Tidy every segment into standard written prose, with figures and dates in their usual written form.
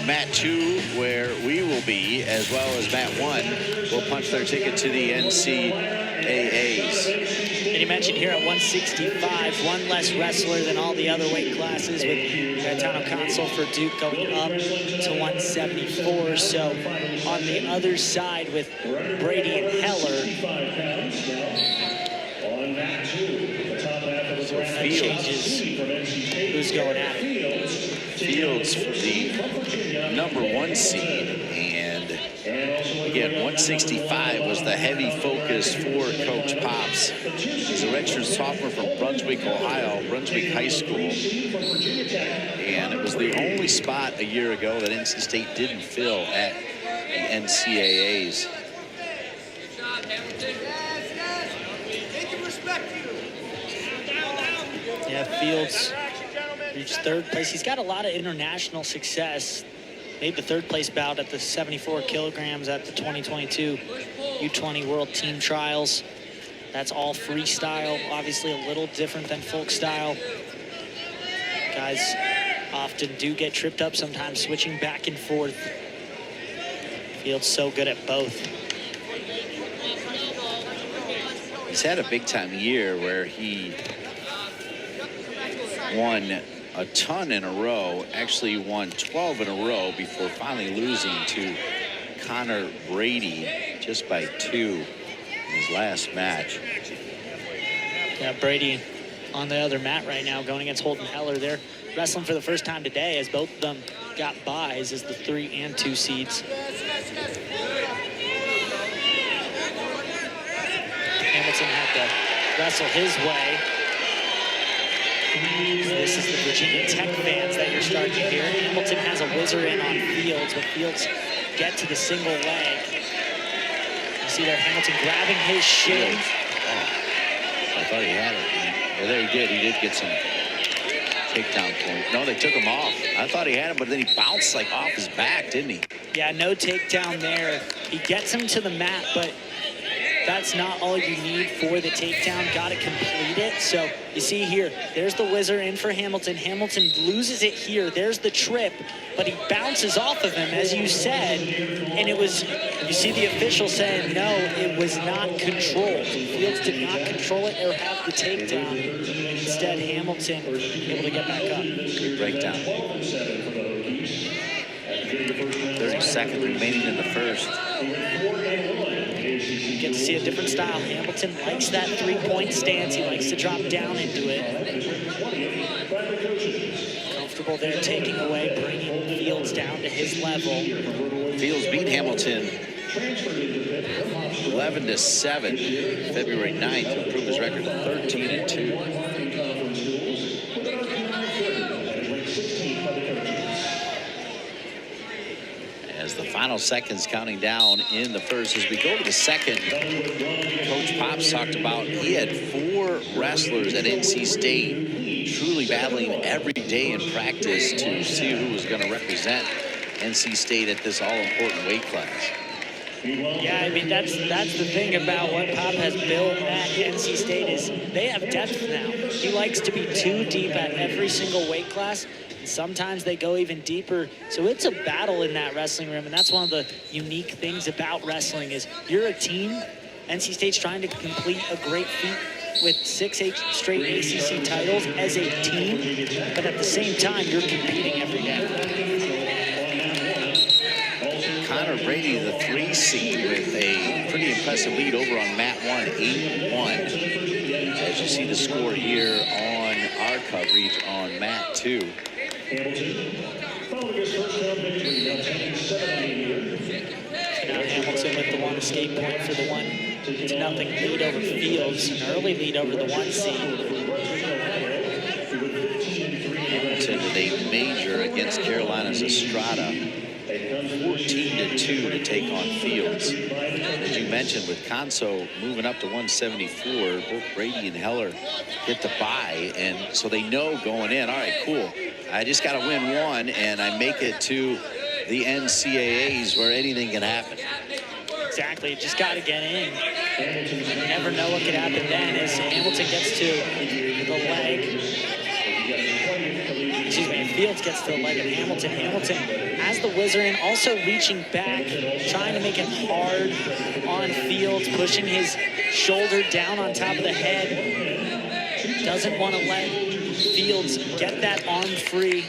Mat 2, where we will be, as well as Mat 1, will punch their ticket to the NCAAs. And you mentioned here at 165, one less wrestler than all the other weight classes, with Gaetano Consul for Duke going up to 174. So on the other side with Brady and Heller, so changes who's going at it. Fields for the #1 seed, and again, 165 was the heavy focus for Coach Pops. He's a redshirt sophomore from Brunswick, Ohio, Brunswick High School, and it was the only spot a year ago that NC State didn't fill at the NCAAs. Yeah, Fields reached third place. He's got a lot of international success. Made the third place bout at the 74 kilograms at the 2022 U20 World Team Trials. That's all freestyle, obviously a little different than folk style. Guys often do get tripped up sometimes, switching back and forth. Fields so good at both. He's had a big time year where he won a ton in a row, actually won 12 in a row before finally losing to Connor Brady just by 2 in his last match. Yeah, Brady on the other mat right now going against Holden Heller. They're wrestling for the first time today, as both of them got buys as the 3 and 2 seeds. Hamilton had to wrestle his way. This is the Virginia Tech fans that you're starting to hear. Hamilton has a whizzer in on Fields, but Fields get to the single leg. You see there Hamilton grabbing his shin. Oh, I thought he had it. Well, there he did. He did get some takedown point. No, they took him off. I thought he had him, but then he bounced like off his back, didn't he? Yeah, no takedown there. He gets him to the mat, but that's not all you need for the takedown. Got to complete it. So you see here, there's the whizzer in for Hamilton. Hamilton loses it here. There's the trip, but he bounces off of him, as you said. And it was, you see the official saying, no, it was not controlled. Fields did not control it or have the takedown. Instead, Hamilton able to get back up. Good breakdown. 30 seconds remaining in the first. You get to see a different style. Hamilton likes that 3-point stance. He likes to drop down into it. Comfortable there, taking away, bringing Fields down to his level. Fields beat Hamilton 11-7, February 9th, to improve his record to 13-2. As the final seconds counting down in the first, as we go to the second, Coach Pops talked about he had 4 wrestlers at NC State truly battling every day in practice to see who was going to represent NC State at this all-important weight class. Yeah, I mean, that's the thing about what Pop has built at NC State is they have depth now. He likes to be 2 deep at every single weight class. Sometimes they go even deeper. So it's a battle in that wrestling room, and that's one of the unique things about wrestling is you're a team. NC State's trying to complete a great feat with 6 straight ACC titles as a team, but at the same time, you're competing every day. Connor Brady, the 3 seed, with a pretty impressive lead over on Mat 1, 8-1. As you see the score here on our coverage on Mat 2. Now Hamilton with the 1 escape point for the 1-0 lead over Fields, an early lead over the 1 seed. Hamilton with a major against Carolina's Estrada, 14-2 to take on Fields. As you mentioned, with Conso moving up to 174, both Brady and Heller get the bye, and so they know going in, all right, cool, I just got to win 1, and I make it to the NCAAs where anything can happen. Exactly, just got to get in. You never know what could happen then as Hamilton gets to the leg. Excuse me, Fields gets to the leg of Hamilton. Hamilton has the whizzer in, also reaching back, trying to make it hard on Fields, pushing his shoulder down on top of the head. Doesn't want to let Fields get that arm free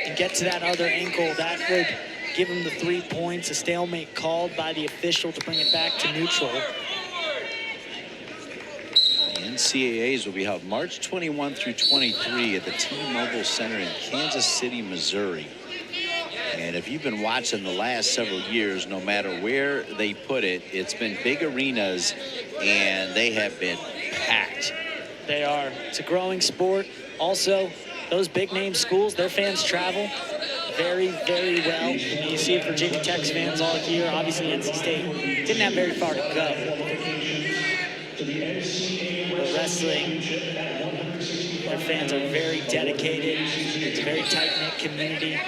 and get to that other ankle. That would give him the 3 points. A stalemate called by the official to bring it back to neutral. The NCAAs will be held March 21 through 23 at the T-Mobile Center in Kansas City, Missouri. And if you've been watching the last several years, no matter where they put it, it's been big arenas, and they have been packed. They are. It's a growing sport. Also, those big name schools, their fans travel very, very well. You see Virginia Tech's fans all year. Obviously, NC State didn't have very far to go. But wrestling, their fans are very dedicated. It's a very tight-knit community.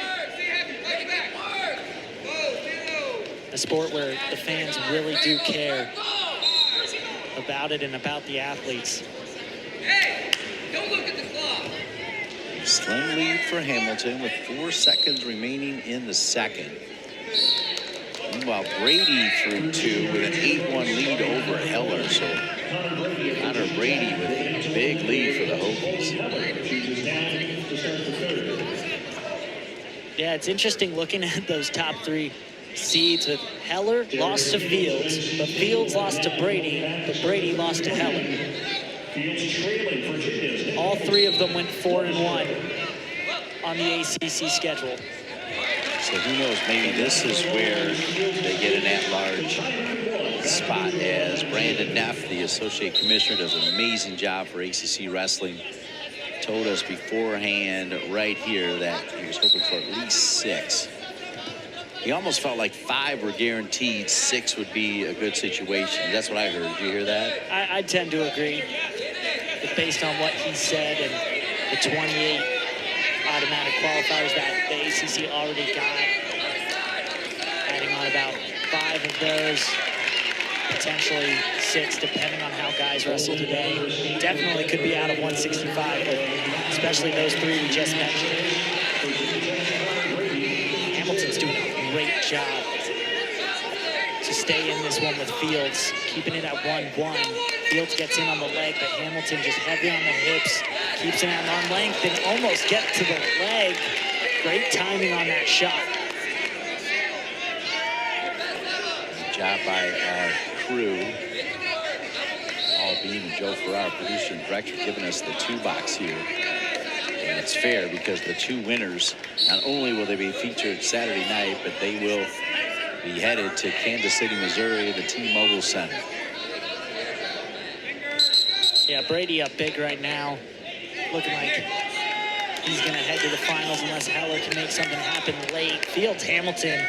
A sport where the fans really do care about it and about the athletes. Hey, don't look at the clock. Slim lead for Hamilton with 4 seconds remaining in the second. Meanwhile, Brady through 2 with an 8-1 lead over Heller. So Connor Brady with a big lead for the Hokies. Yeah, it's interesting looking at those top 3 seeds with Heller lost to Fields, but Fields lost to Brady, but Brady lost to Heller. All 3 of them went 4-1 on the ACC schedule. So who knows, maybe this is where they get an at-large spot, as Brandon Neff, the associate commissioner, does an amazing job for ACC Wrestling. Told us beforehand right here that he was hoping for at least 6. He almost felt like 5 were guaranteed, 6 would be a good situation. That's what I heard. Did you hear that? I tend to agree. Based on what he said and the 28 automatic qualifiers that the ACC already got, adding on about 5 of those, potentially 6, depending on how guys wrestle today. Definitely could be out of 165, but especially those 3 we just mentioned. Hamilton's doing a great job to stay in this one with Fields, keeping it at 1-1. Fields gets in on the leg, but Hamilton just heavy on the hips, keeps it at arm length, and almost get to the leg. Great timing on that shot. Good job by our crew. Paul Beam and Joe Farrar, producer and director, giving us the 2-box here. And it's fair because the 2 winners, not only will they be featured Saturday night, but they will be headed to Kansas City, Missouri, the T-Mobile Center. Yeah, Brady up big right now. Looking like he's going to head to the finals unless Heller can make something happen late. Fields Hamilton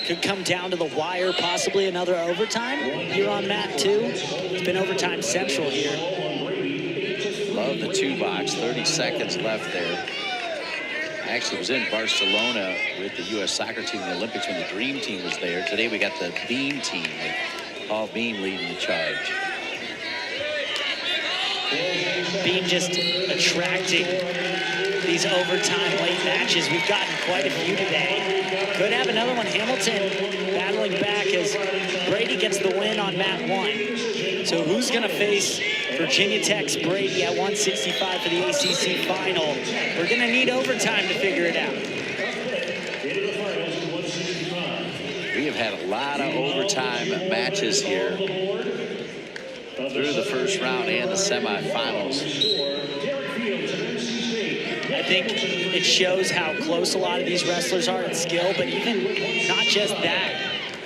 could come down to the wire, possibly another overtime here on mat 2. It's been overtime central here. Love the 2-box, 30 seconds left there. I actually was in Barcelona with the U.S. soccer team in the Olympics when the Dream Team was there. Today we got the Beam team with Paul Beam leading the charge. Beam just attracting these overtime late matches. We've gotten quite a few today. Could have another one. Hamilton battling back as Brady gets the win on mat 1. So who's going to face Virginia Tech's Brady at 165 for the ACC final? We're going to need overtime to figure it out. We have had a lot of overtime matches here through the first round and the semifinals. I think it shows how close a lot of these wrestlers are in skill, but even not just that,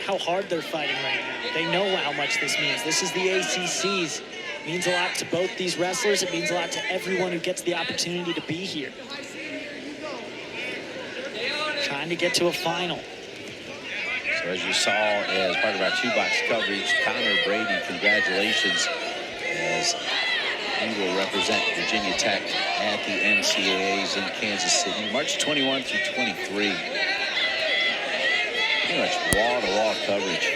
how hard they're fighting right now. They know how much this means. This is the ACC's. It means a lot to both these wrestlers. It means a lot to everyone who gets the opportunity to be here. Trying to get to a final. So as you saw as part of our 2-box coverage, Connor Brady, congratulations, as he will represent Virginia Tech at the NCAAs in Kansas City, March 21 through 23. Pretty much wall-to-wall coverage.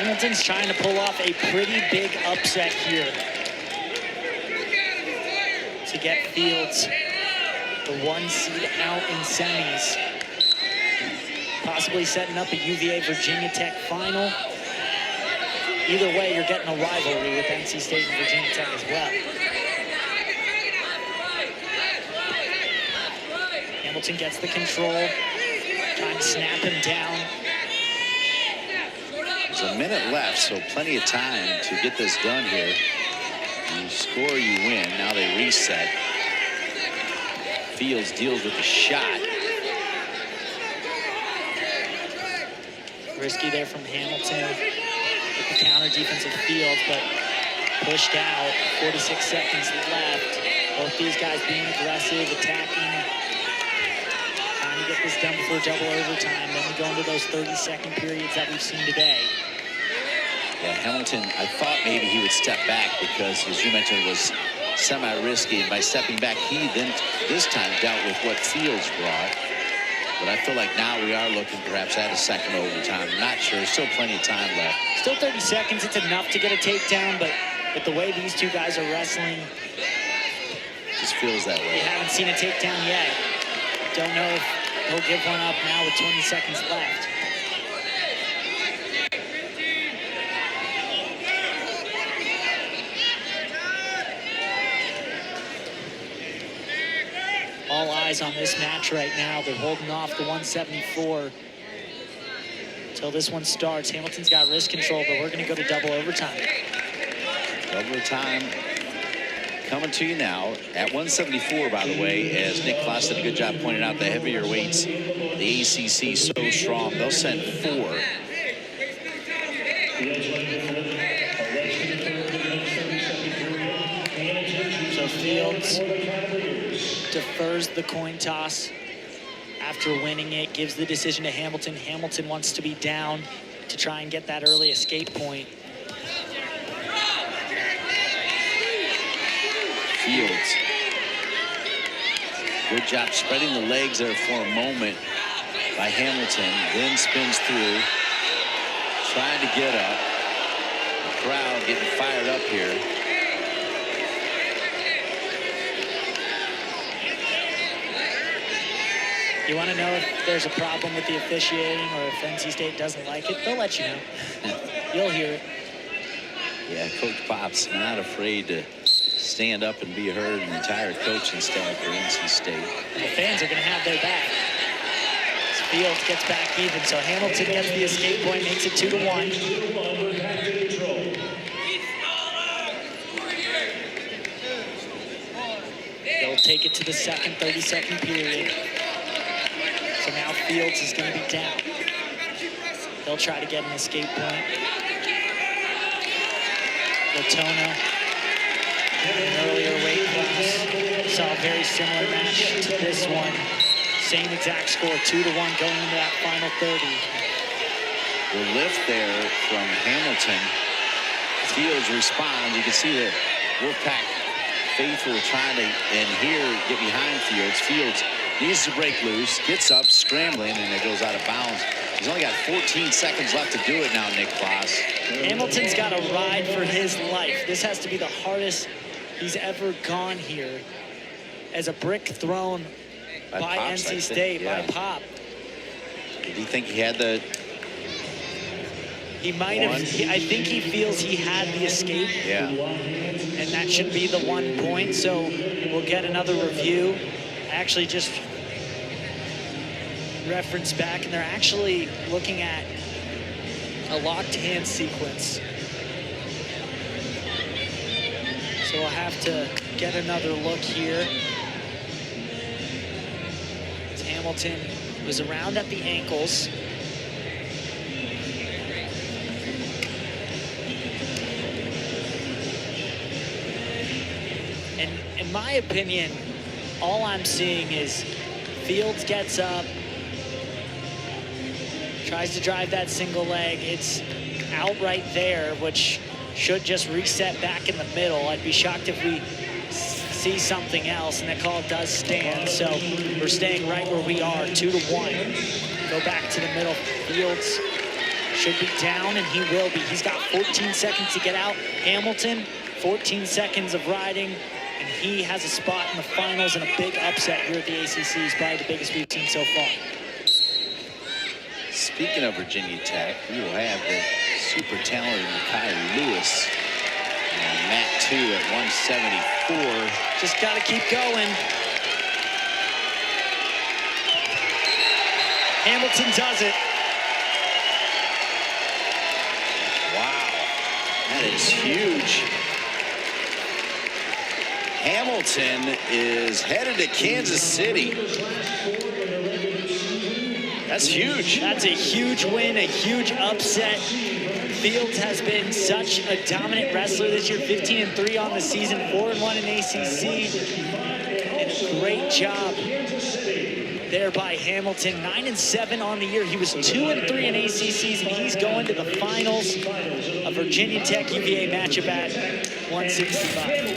Hamilton's trying to pull off a pretty big upset here to get Fields the 1 seed out in semis. Possibly setting up a UVA Virginia Tech final. Either way, you're getting a rivalry with NC State and Virginia Tech as well. Hamilton gets the control, trying to snap him down. There's a minute left, so plenty of time to get this done here. You score, you win. Now they reset. Fields deals with the shot. Risky there from Hamilton with the counter defensive Fields, but pushed out. 46 seconds left. Both these guys being aggressive, attacking, trying to get this done before double overtime. Then we go into those 30-second periods that we've seen today. Yeah, Hamilton, I thought maybe he would step back because, as you mentioned, it was semi-risky. And by stepping back, he then this time dealt with what Fields brought. But I feel like now we are looking perhaps at a second overtime. I'm not sure. Still plenty of time left. Still 30 seconds. It's enough to get a takedown, but with the way these two guys are wrestling, just feels that way. We haven't seen a takedown yet. Don't know if he'll give one up now with 20 seconds left. All eyes on this match right now. They're holding off the 174 until this one starts. Hamilton's got wrist control, but we're going to go to double overtime. Double overtime coming to you now at 174, by the way, as Nick Kloss did a good job pointing out, the heavier weights, the ACC so strong, they'll send 4. So Fields defers the coin toss after winning it, gives the decision to Hamilton. Hamilton wants to be down to try and get that early escape point. Fields. Good job spreading the legs there for a moment by Hamilton. Then spins through, trying to get up. The crowd getting fired up here. You want to know if there's a problem with the officiating or if NC State doesn't like it, they'll let you know. You'll hear it. Yeah, Coach Pop's not afraid to stand up and be heard, and the entire coaching staff for NC State. The fans are going to have their back. As Fields gets back even, so Hamilton gets the escape point, makes it 2-1. They'll take it to the second 30-second period. So now Fields is going to be down. They'll try to get an escape point. Latona, an earlier weight class, saw a very similar match to this one. Same exact score, 2-1 going into that final 30. The lift there from Hamilton. Fields responds. You can see the Wolfpack faithful trying to, and here, get behind Fields. Fields needs to break loose, gets up, scrambling, and it goes out of bounds. He's only got 14 seconds left to do it now, Nick Kloss. Hamilton's got a ride for his life. This has to be the hardest he's ever gone here. As a brick thrown by Pops, NC State, yeah. by Pop. Did he think he had the... He might have, I think he feels he had the escape. Yeah. And that should be the 1 point, so we'll get another review. I actually just referenced back, and they're actually looking at a locked hand sequence. So we'll have to get another look here. As Hamilton was around at the ankles. And in my opinion, all I'm seeing is Fields gets up, tries to drive that single leg. It's out right there, which should just reset back in the middle. I'd be shocked if we see something else, and the call does stand. So we're staying right where we are, 2-1. Go back to the middle. Fields should be down, and he will be. He's got 14 seconds to get out. Hamilton, 14 seconds of riding. and he has a spot in the finals and a big upset here at the ACC. He's probably the biggest we've seen so far. Speaking of Virginia Tech, we will have the super talented Mekhi Lewis on mat 2 at 174. Just got to keep going. Hamilton does it. Wow, that is huge. Hamilton is headed to Kansas City. That's huge. That's a huge win, a huge upset. Fields has been such a dominant wrestler this year, 15-3 on the season, 4-1 in ACC, and a great job there by Hamilton. 9-7 on the year. He was 2-3 in ACCs, and he's going to the finals. A Virginia Tech UVA matchup at 165.